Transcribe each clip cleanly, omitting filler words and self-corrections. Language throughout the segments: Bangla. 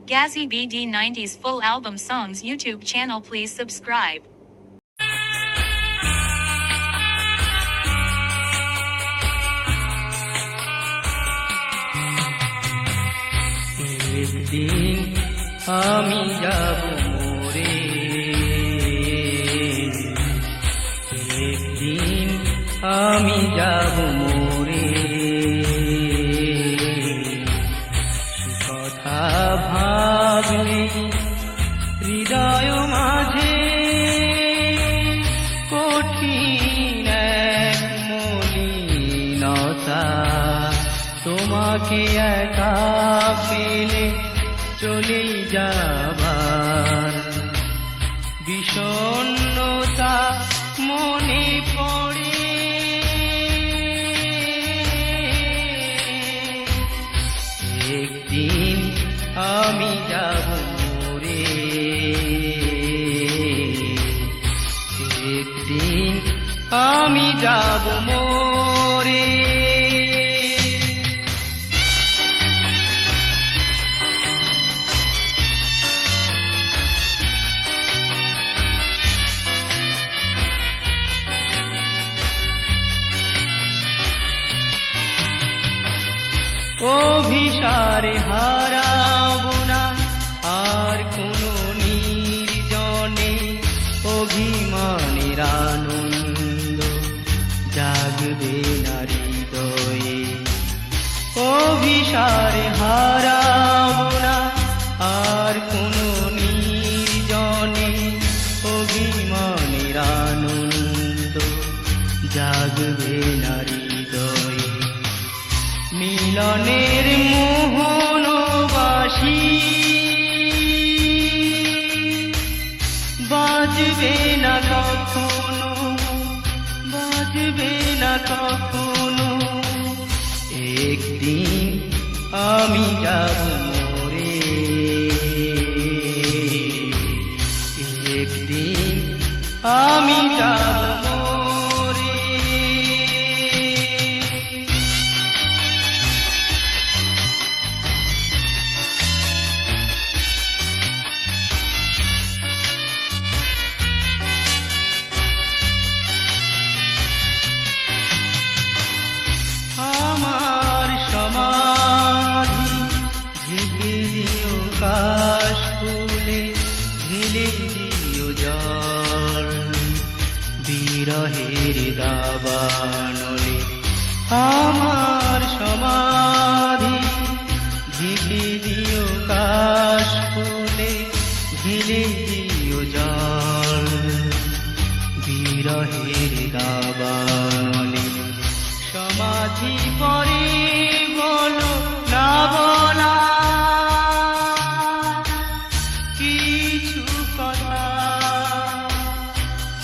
Gazzy BD 90s full album songs YouTube channel, please subscribe. একদিন আমি যাব মোরে, একদিন আমি যাব মোরে, কথা ভাবলে হৃদয় মাঝে কঠিন এক মলিনতা, তোমাকে একা পেলে চলে যাবার বিষণ্ণতা মনে পড়ে। একদিন আমি যাব মোরে, একদিন আমি যাব মোরে। অভিসারে হারাবো না আর কোনো নির্জনে, অভিমানের আনন্দ জাগবে না হৃদয়ে। অভিসারে হারাবো না আর কোনো নির্জনে, অভিমানের আনন্দ জাগবে না হৃদয়ে। মিলনের মোহনবাসী বাজবে না কখনো, বাজবে না কখনো। একদিন আমি যাব মোরে, একদিন আমি যাব মোরে। আমার সমাধি ঢেকে দিও কাশ ফুলে, ঢেলে দিও জল বিরহের দাবানলে। আমার সমাধি ঢেকে দিও কাশ ফুলে, ঢেলে দিও জল বিরহের দাবানলে। সমাধি পরে বলো না বলা কিছু কথা,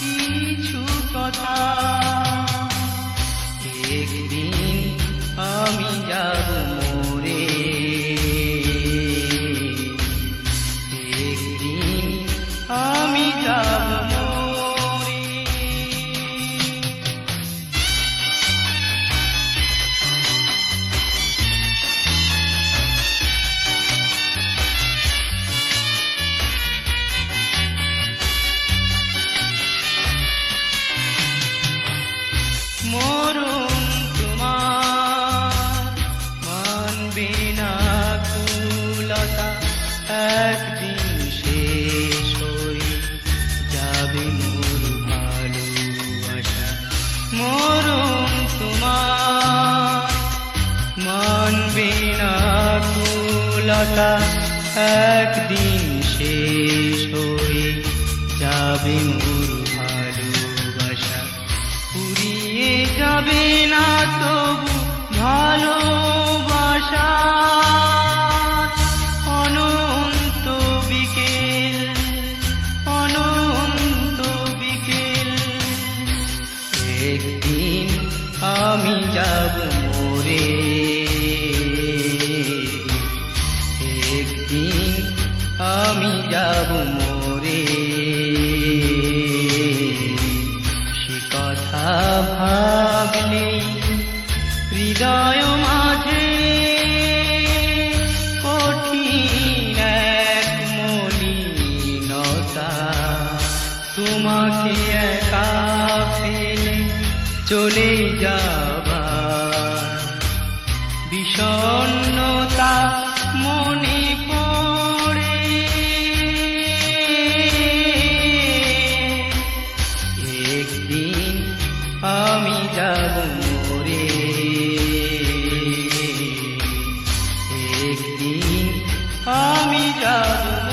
কিছু কথা। একদিন আমি যাব মোরে, একদিন আমি যাব মোরে। মরণ তোমার মানবে না কুলতা, একদিন শেষ হয়ে যাবে মোর ভালোবাসা। মরণ তোমার মানবে না কুলতা, একদিন শেষ হয়ে যাবে মোর ভালোবাসা। ফুরিয়ে যাবে না তবু ভালোবাসা, অনন্ত বিকেল, অনন্ত বিকেল। একদিন আমি যাব মোরে, একদিন আমি যাব মোরে। সে কথা ভাবলে হৃদয় মাঝে কঠিন আমাকে একা ফেলে চলে যাবার বিষণ্ণতা মনে পড়ে। একদিন আমি যাব মরে, একদিন আমি যাব